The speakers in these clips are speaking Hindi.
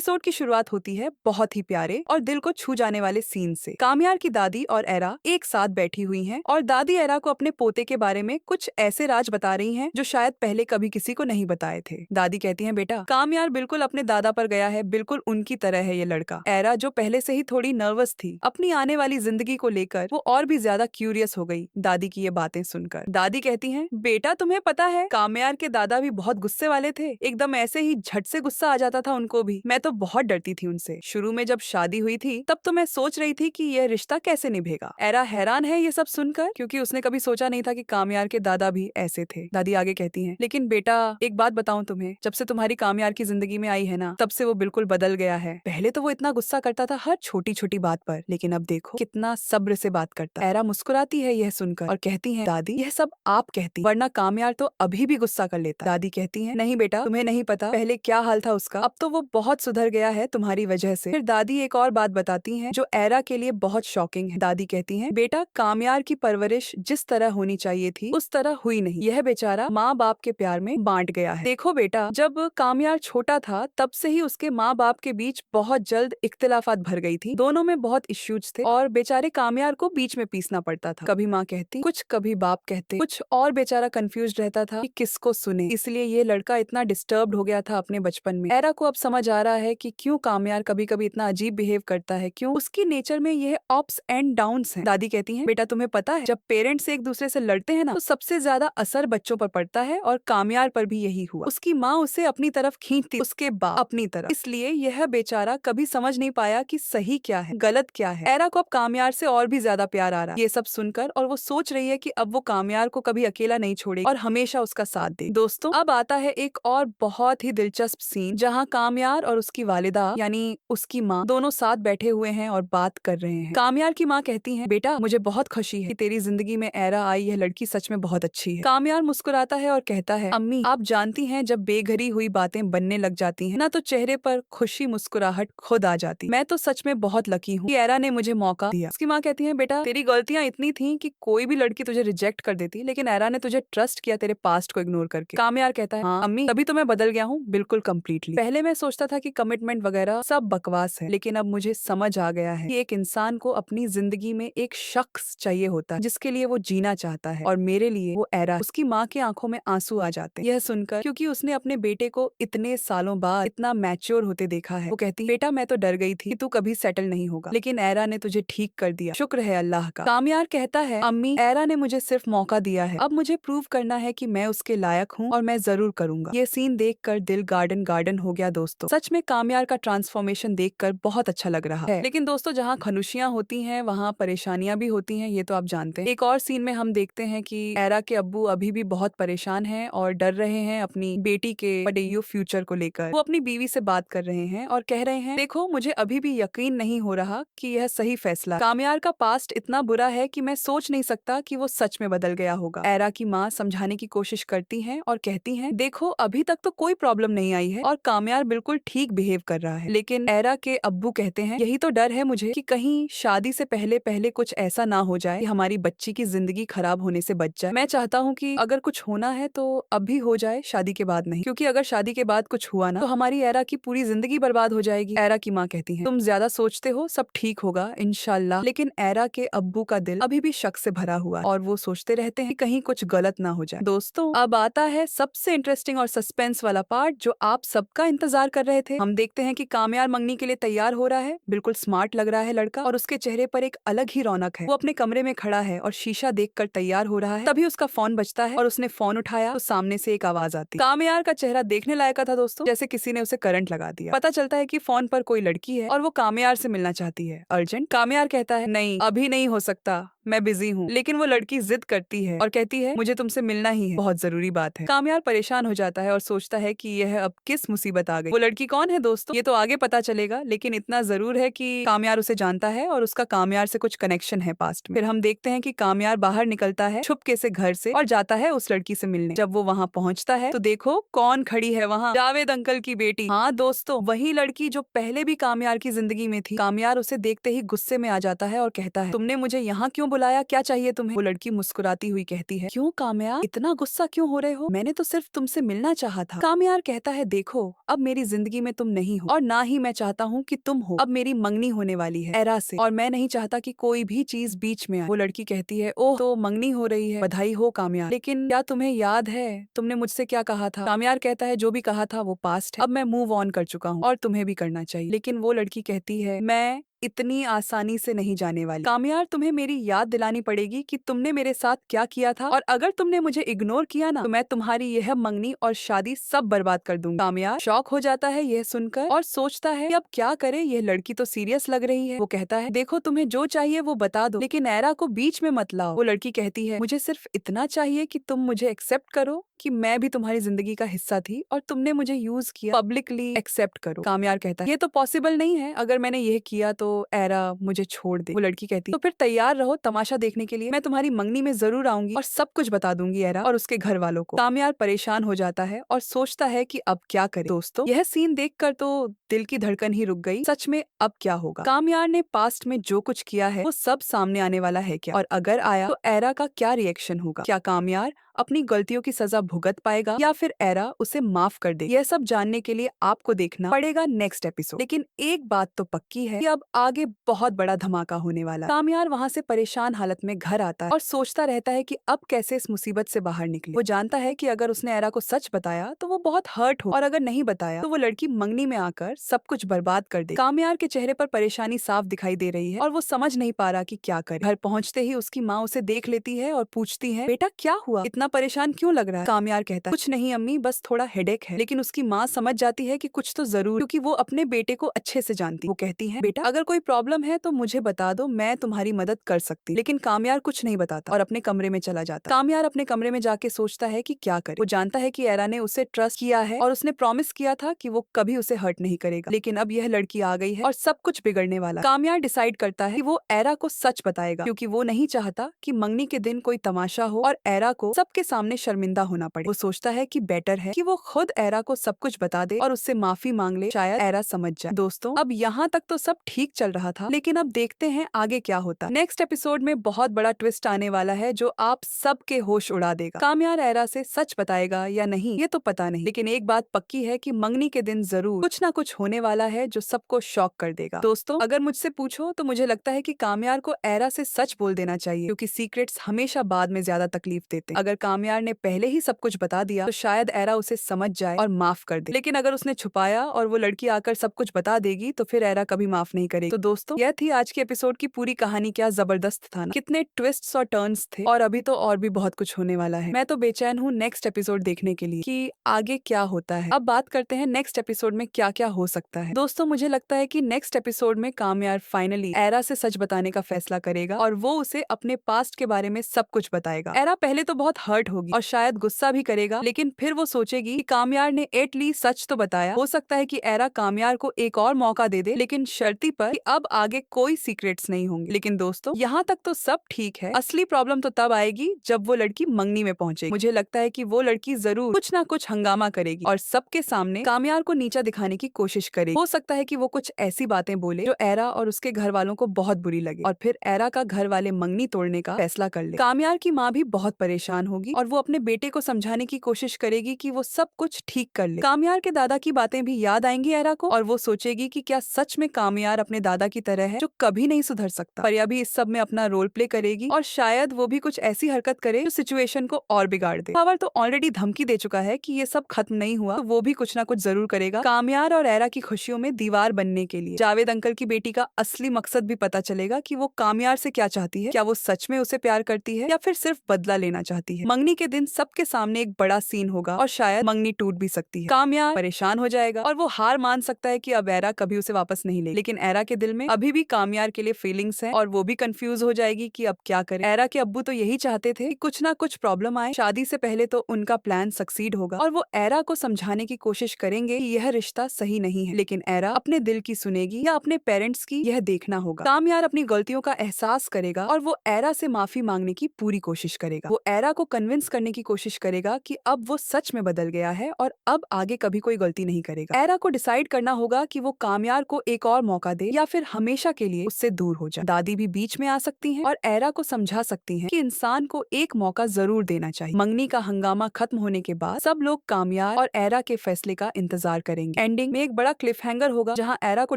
एपिसोड की शुरुआत होती है बहुत ही प्यारे और दिल को छू जाने वाले सीन से। कामयार की दादी और एरा एक साथ बैठी हुई हैं और दादी एरा को अपने पोते के बारे में कुछ ऐसे राज बता रही हैं जो शायद पहले कभी किसी को नहीं बताए थे। दादी कहती हैं, बेटा कामयार बिल्कुल अपने दादा पर गया है, बिल्कुल उनकी तरह है ये लड़का। एरा जो पहले से ही थोड़ी नर्वस थी अपनी आने वाली जिंदगी को लेकर, वो और भी ज्यादा क्यूरियस हो गई दादी की ये बातें सुनकर। दादी कहती हैं, बेटा तुम्हें पता है कामयार के दादा भी बहुत गुस्से वाले थे, एकदम ऐसे ही झट से गुस्सा आ जाता था उनको भी। मैं तो बहुत डरती थी उनसे। शुरू में जब शादी हुई थी तब तो मैं सोच रही थी कि यह रिश्ता कैसे निभेगा। एरा हैरान है ये सब सुनकर, क्योंकि उसने कभी सोचा नहीं था कि कामयार के दादा भी ऐसे थे। दादी आगे कहती हैं, लेकिन बेटा एक बात बताऊं तुम्हें, जब से तुम्हारी कामयार की जिंदगी में आई है ना, तब से वो बिल्कुल बदल गया है। पहले तो वो इतना गुस्सा करता था हर छोटी छोटी बात पर, लेकिन अब देखो कितना सब्र से बात करता है। एरा मुस्कुराती है यह सुनकर और कहती है, दादी यह सब आप कहती, वरना कामयार तो अभी भी गुस्सा कर लेता। दादी कहती है, नहीं बेटा तुम्हें नहीं पता पहले क्या हाल था उसका, अब तो वो बहुत सुधर गया है तुम्हारी वजह से। फिर दादी एक और बात बताती हैं जो एरा के लिए बहुत शॉकिंग है। दादी कहती हैं, बेटा कामयार की परवरिश जिस तरह होनी चाहिए थी उस तरह हुई नहीं, यह बेचारा माँ बाप के प्यार में बांट गया है। देखो बेटा, जब कामयार छोटा था तब से ही उसके माँ बाप के बीच बहुत जल्द इख्तिलाफात भर गई थी, दोनों में बहुत इश्यूज थे और बेचारे कामयार को बीच में पीसना पड़ता था। कभी माँ कहती कुछ, कभी बाप कहते कुछ, और बेचारा कंफ्यूज रहता था कि किसको सुने। इसलिए ये लड़का इतना डिस्टर्ब्ड हो गया था अपने बचपन में। एरा को अब समझ आ रहा है कि क्यों कामयार कभी कभी इतना अजीब बिहेव करता है, क्यों उसकी नेचर में यह अप्स एंड डाउन्स हैं। दादी कहती हैं, बेटा तुम्हें पता है जब पेरेंट्स एक दूसरे से लड़ते हैं ना, तो सबसे ज्यादा असर बच्चों पर पड़ता है और कामयार पर भी यही हुआ। उसकी माँ उसे अपनी तरफ खींचती, उसके बाप अपनी तरफ, इसलिए यह बेचारा कभी समझ नहीं पाया कि सही क्या है गलत क्या है। एरा को अब कामयार से और भी ज्यादा प्यार आ रहा है ये सब सुनकर, और वो सोच रही है कि अब वो कामयार को कभी अकेला नहीं छोड़ेगी और हमेशा उसका साथ दे। दोस्तों अब आता है एक और बहुत ही दिलचस्प सीन, जहाँ कामयार और उसकी वालिदा यानी उसकी माँ दोनों साथ बैठे हुए हैं और बात कर रहे हैं। कामयार की माँ कहती है, बेटा मुझे बहुत खुशी है कि तेरी जिंदगी में एरा आई, यह लड़की सच में बहुत अच्छी है। कामयार मुस्कुराता है और कहता है, अम्मी आप जानती हैं जब बेघरी हुई बातें बनने लग जाती हैं ना, तो चेहरे पर खुशी मुस्कुराहट खुद आ जाती। मैं तो सच में बहुत लकी हूँ कि एरा ने मुझे मौका दिया। उसकी माँ कहती है, बेटा तेरी गलतियां इतनी थी कि कोई भी लड़की तुझे रिजेक्ट कर देती, लेकिन एरा ने तुझे ट्रस्ट किया तेरे पास्ट को इग्नोर करके। कामयार कहता है, हाँ अम्मी तभी तो मैं बदल गया हूँ बिल्कुल कम्प्लीटली। पहले मैं सोचता था कि कमिटमेंट वगैरह सब बकवास है, लेकिन अब मुझे समझ आ गया है कि एक इंसान को अपनी जिंदगी में एक शख्स चाहिए होता है जिसके लिए वो जीना चाहता है, और मेरे लिए वो एरा। उसकी माँ की आंखों में आंसू आ जाते हैं यह सुनकर, क्योंकि उसने अपने बेटे को इतने सालों बाद इतना मैच्योर होते देखा है। वो कहती, बेटा मैं तो डर गई थी कि तू कभी सेटल नहीं होगा, लेकिन एरा ने तुझे ठीक कर दिया, शुक्र है अल्लाह का। कामयार कहता है, अम्मी एरा ने मुझे सिर्फ मौका दिया है, अब मुझे प्रूव करना है कि मैं उसके लायक हूँ और मैं जरूर करूंगा। ये सीन देखकर दिल गार्डन गार्डन हो गया दोस्तों। सच में कामयार का ट्रांसफॉर्मेशन देखकर बहुत अच्छा लग रहा है, लेकिन दोस्तों जहाँ खुशियां होती हैं वहाँ परेशानियां भी होती हैं, ये तो आप जानते हैं। एक और सीन में हम देखते हैं कि एरा के अब्बू अभी भी बहुत परेशान हैं और डर रहे हैं अपनी बेटी के बड़े फ्यूचर को लेकर। वो अपनी बीवी से बात कर रहे हैं और कह रहे हैं, देखो मुझे अभी भी यकीन नहीं हो रहा कि यह सही फैसला। कामयार का पास्ट इतना बुरा है कि मैं सोच नहीं सकता कि वो सच में बदल गया होगा। एरा की माँ समझाने की कोशिश करती हैं और कहती हैं, देखो अभी तक तो कोई प्रॉब्लम नहीं आई है और कामयार बिल्कुल ठीक बिहेव कर रहा है। लेकिन एरा के अब्बू कहते हैं, यही तो डर है मुझे कि कहीं शादी से पहले पहले कुछ ऐसा ना हो जाए कि हमारी बच्ची की जिंदगी खराब होने से बच जाए। मैं चाहता हूँ कि अगर कुछ होना है तो अभी हो जाए, शादी के बाद नहीं, क्योंकि अगर शादी के बाद कुछ हुआ ना तो हमारी एरा की पूरी जिंदगी बर्बाद हो जाएगी। एरा की माँ कहती है, तुम ज्यादा सोचते हो, सब ठीक होगा इंशाल्लाह। लेकिन एरा के अब्बू का दिल अभी भी शक से भरा हुआ है और वो सोचते रहते हैं कि कहीं कुछ गलत ना हो जाए। दोस्तों अब आता है सबसे इंटरेस्टिंग और सस्पेंस वाला पार्ट जो आप सबका इंतजार कर रहे थे। हम देखते हैं कि कामयार मंगनी के लिए तैयार हो रहा है, बिल्कुल स्मार्ट लग रहा है लड़का और उसके चेहरे पर एक अलग ही रौनक है। वो अपने कमरे में खड़ा है और शीशा देखकर तैयार हो रहा है, तभी उसका फोन बजता है और उसने फोन उठाया तो सामने से एक आवाज आती। कामयार का चेहरा देखने लायक था दोस्तों, जैसे किसी ने उसे करंट लगा दिया। पता चलता है कि फोन पर कोई लड़की है और वो कामयार से मिलना चाहती है अर्जेंट। कामयार कहता है, नहीं अभी नहीं हो सकता, मैं बिजी हूँ। लेकिन वो लड़की जिद करती है और कहती है, मुझे तुमसे मिलना ही है, बहुत जरूरी बात है। कामयार परेशान हो जाता है और सोचता है कि यह अब किस मुसीबत आ गई। वो लड़की कौन है दोस्तों, ये तो आगे पता चलेगा, लेकिन इतना जरूर है कि कामयार उसे जानता है और उसका कामयार से कुछ कनेक्शन है पास्ट में। फिर हम देखते हैं कि कामयार बाहर निकलता है छुपके से घर से और जाता है उस लड़की से मिलने। जब वो वहाँ पहुँचता है तो देखो कौन खड़ी है वहाँ, जावेद अंकल की बेटी। हाँ दोस्तों, वही लड़की जो पहले भी कामयार की जिंदगी में थी। कामयार उसे देखते ही गुस्से में आ जाता है और कहता है, तुमने मुझे यहाँ क्यों बुलाया, क्या चाहिए तुम्हें? वो लड़की मुस्कुराती हुई कहती है, क्यों कामयार इतना गुस्सा क्यों हो रहे हो, मैंने तो सिर्फ तुमसे मिलना चाहा था। कामयार कहता है, देखो अब मेरी जिंदगी में तुम नहीं हो और ना ही मैं चाहता हूँ कि तुम हो। अब मेरी मंगनी होने वाली है एरा से और मैं नहीं चाहता कि कोई भी चीज बीच में आए। वो लड़की कहती है, ओह तो मंगनी हो रही है, बधाई हो कामयार, लेकिन क्या तुम्हें याद है तुमने मुझसे क्या कहा था? कामयार कहता है, जो भी कहा था वो पास्ट है, अब मैं मूव ऑन कर चुका हूँ और तुम्हें भी करना चाहिए। लेकिन वो लड़की कहती है, मैं इतनी आसानी से नहीं जाने वाली। कामयार, तुम्हें मेरी याद दिलानी पड़ेगी कि तुमने मेरे साथ क्या किया था और अगर तुमने मुझे इग्नोर किया ना तो मैं तुम्हारी यह मंगनी और शादी सब बर्बाद कर दूंगी। कामयार शॉक हो जाता है यह सुनकर और सोचता है कि अब क्या करे, यह लड़की तो सीरियस लग रही है। वो कहता है, देखो तुम्हें जो चाहिए वो बता दो, लेकिन एरा को बीच में मत लाओ। वो लड़की कहती है, मुझे सिर्फ इतना चाहिए कि तुम मुझे एक्सेप्ट करो कि मैं भी तुम्हारी जिंदगी का हिस्सा थी और तुमने मुझे यूज किया, पब्लिकली एक्सेप्ट करो। कामयार कहता है, ये तो पॉसिबल नहीं है, अगर मैंने यह किया तो एरा मुझे छोड़ दे। वो लड़की कहती है, तो फिर तैयार रहो तमाशा देखने के लिए, मैं तुम्हारी मंगनी में जरूर आऊंगी और सब कुछ बता दूंगी एरा और उसके घर वालों को। कामयार परेशान हो जाता है और सोचता है कि अब क्या करे। दोस्तों, यह सीन देखकर तो दिल की धड़कन ही रुक गई। सच में अब क्या होगा? कामयार ने पास्ट में जो कुछ किया है वो सब सामने आने वाला है क्या? और अगर आया तो एरा का क्या रिएक्शन होगा? क्या कामयार अपनी गलतियों की सजा भुगत पाएगा या फिर एरा उसे माफ कर दे? यह सब जानने के लिए आपको देखना पड़ेगा नेक्स्ट एपिसोड। लेकिन एक बात तो पक्की है कि अब आगे बहुत बड़ा धमाका होने वाला है। कामयार वहाँ से परेशान हालत में घर आता है और सोचता रहता है कि अब कैसे इस मुसीबत से बाहर निकले। वो जानता है कि अगर उसने एरा को सच बताया तो वो बहुत हर्ट हो और अगर नहीं बताया तो वो लड़की मंगनी में आकर सब कुछ बर्बाद कर दे। कामयार के चेहरे पर परेशानी साफ दिखाई दे रही है और वो समझ नहीं पा रहा कि क्या करे। घर पहुँचते ही उसकी माँ उसे देख लेती है और पूछती है, बेटा क्या हुआ, इतना परेशान क्यों लग रहा है? कामयार कहता है, कुछ नहीं अम्मी, बस थोड़ा हेडेक है। लेकिन उसकी माँ समझ जाती है कि कुछ तो जरूर, क्योंकि वो अपने बेटे को अच्छे से जानती। वो कहती है, बेटा अगर कोई प्रॉब्लम है तो मुझे बता दो, मैं तुम्हारी मदद कर सकती। लेकिन कामयार कुछ नहीं बताता और अपने कमरे में चला जाता। कामयार अपने कमरे में जाके सोचता है कि क्या करे। वो जानता है कि एरा ने उसे ट्रस्ट किया है और उसने प्रॉमिस किया था कि वो कभी उसे हर्ट नहीं करेगा, लेकिन अब यह लड़की आ गई है और सब कुछ बिगड़ने वाला। कामयार डिसाइड करता है कि वो एरा को सच बताएगा, क्योंकि वो नहीं चाहता कि मंगनी के दिन कोई तमाशा हो और एरा को सबके सामने शर्मिंदा होना पड़े। वो सोचता है कि बेटर है कि वो खुद एरा को सब कुछ बता दे और उससे माफी मांग ले, शायद एरा समझ जाए। दोस्तों, अब यहाँ तक तो सब ठीक चल रहा था, लेकिन अब देखते हैं आगे क्या होता है। नेक्स्ट एपिसोड में बहुत बड़ा ट्विस्ट आने वाला है जो आप सबके होश उड़ा देगा। कामयार एरा से सच बताएगा या नहीं ये तो पता नहीं, लेकिन एक बात पक्की है कि मंगनी के दिन जरूर कुछ ना कुछ होने वाला है जो सबको शॉक कर देगा। दोस्तों, अगर मुझसे पूछो तो मुझे लगता है कि कामयार को एरा से सच बोल देना चाहिए, क्योंकि सीक्रेट्स हमेशा बाद में ज्यादा तकलीफ देते हैं। अगर कामयार ने पहले ही सब कुछ बता दिया तो शायद एरा उसे समझ जाए और माफ कर दे, लेकिन अगर उसने छुपाया और वो लड़की आकर सब कुछ बता देगी तो फिर एरा कभी माफ नहीं करेगी। तो दोस्तों, यह थी आज के एपिसोड की पूरी कहानी। क्या जबरदस्त था ना? कितने ट्विस्ट्स और टर्न्स थे और अभी तो और भी बहुत कुछ होने वाला है। मैं तो बेचैन हूँ नेक्स्ट एपिसोड देखने के लिए कि आगे क्या होता है। अब बात करते हैं नेक्स्ट एपिसोड में क्या क्या हो सकता है। दोस्तों, मुझे लगता है कि नेक्स्ट एपिसोड में कामयार फाइनली एरा से सच बताने का फैसला करेगा और वो उसे अपने पास्ट के बारे में सब कुछ बताएगा। एरा पहले तो बहुत हर्ट होगी और शायद गुस्सा भी करेगा, लेकिन फिर वो सोचेगी कि कामयार ने एटलीस्ट सच तो बताया। हो सकता है कि एरा कामयार को एक और मौका दे दे, लेकिन शर्ती पर कि अब आगे कोई सीक्रेट्स नहीं होंगे। लेकिन दोस्तों, यहाँ तक तो सब ठीक है, असली प्रॉब्लम तो तब आएगी जब वो लड़की मंगनी में पहुंचेगी। मुझे लगता है कि वो लड़की जरूर कुछ ना कुछ हंगामा करेगी और सबके सामने कामयार को नीचा दिखाने की कोशिश करेगी। हो सकता है कि वो कुछ ऐसी बातें बोले जो एरा और उसके घर वालों को बहुत बुरी लगे और फिर एरा का घर वाले मंगनी तोड़ने का फैसला कर ले। कामयार की माँ भी बहुत परेशान होगी और वो अपने बेटे को समझाने की कोशिश करेगी कि वो सब कुछ ठीक कर ले। कामयार के दादा की बातें भी याद आएंगी एरा को और वो सोचेगी कि क्या सच में कामयार अपने दादा की तरह है जो कभी नहीं सुधर सकता। परिया भी इस सब में अपना रोल प्ले करेगी और शायद वो भी कुछ ऐसी हरकत करे जो सिचुएशन को और बिगाड़ दे। पावर तो ऑलरेडी धमकी दे चुका है कि ये सब खत्म नहीं हुआ, तो वो भी कुछ ना कुछ जरूर करेगा कामयार और एरा की खुशियों में दीवार बनने के लिए। जावेद अंकल की बेटी का असली मकसद भी पता चलेगा कि वो कामयार से क्या चाहती है। क्या वो सच में उसे प्यार करती है या फिर सिर्फ बदला लेना चाहती है। मंगनी के दिन सबके सामने एक बड़ा सीन होगा और शायद मंगनी टूट भी सकती है। कामयार परेशान हो जाएगा और वो हार मान सकता है कि अब एरा कभी उसे वापस नहीं ले, लेकिन एरा के दिल में अभी भी कामयार के लिए फीलिंग्स है और वो भी कंफ्यूज हो जाएगी कि अब क्या करे। एरा के अब्बू तो यही चाहते थे कि कुछ ना कुछ प्रॉब्लम आए, शादी से पहले तो उनका प्लान सक्सीड होगा और वो एरा को समझाने की कोशिश करेंगे कि यह रिश्ता सही नहीं है, लेकिन एरा अपने दिल की सुनेगी या अपने पेरेंट्स की, यह देखना होगा। कामयार अपनी गलतियों का एहसास करेगा और वो एरा से माफी मांगने की पूरी कोशिश करेगा। वो एरा को कन्विंस करने की कोशिश करेगा कि अब वो सच में बदल गया है और अब आगे कभी कोई गलती नहीं करेगा। एरा को डिसाइड करना होगा कि वो कामयार को एक और मौका दे या फिर हमेशा के लिए उससे दूर हो जाए। दादी भी बीच में आ सकती हैं और एरा को समझा सकती हैं कि इंसान को एक मौका जरूर देना चाहिए। मंगनी का हंगामा खत्म होने के बाद सब लोग कामयार और एरा के फैसले का इंतजार करेंगे। एंडिंग में एक बड़ा क्लिफ हैंगर होगा जहाँ एरा को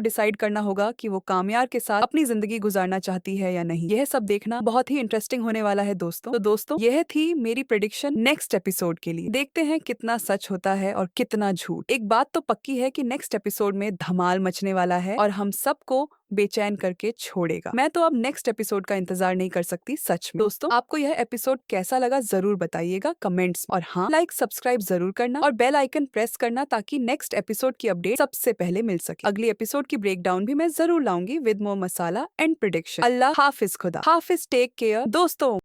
डिसाइड करना होगा कि वो कामयार के साथ अपनी जिंदगी गुजारना चाहती है या नहीं। यह सब देखना बहुत ही इंटरेस्टिंग होने वाला है दोस्तों। तो दोस्तों, यह थी मेरी प्रेडिक्शन नेक्स्ट एपिसोड के लिए। देखते हैं कितना सच होता है और कितना झूठ। एक बात तो पक्की है कि नेक्स्ट एपिसोड में धमाल मचने वाला है और हम सबको बेचैन करके छोड़ेगा। मैं तो अब नेक्स्ट एपिसोड का इंतजार नहीं कर सकती सच में। दोस्तों, आपको यह एपिसोड कैसा लगा जरूर बताइएगा कमेंट्स, और हाँ, लाइक सब्सक्राइब जरूर करना और बेल आइकन प्रेस करना ताकि नेक्स्ट एपिसोड की अपडेट सबसे पहले मिल सके। अगली एपिसोड की ब्रेकडाउन भी मैं जरूर लाऊंगी with more masala and prediction. अल्लाह हाफिज, खुदा हाफिज, टेक केयर दोस्तों।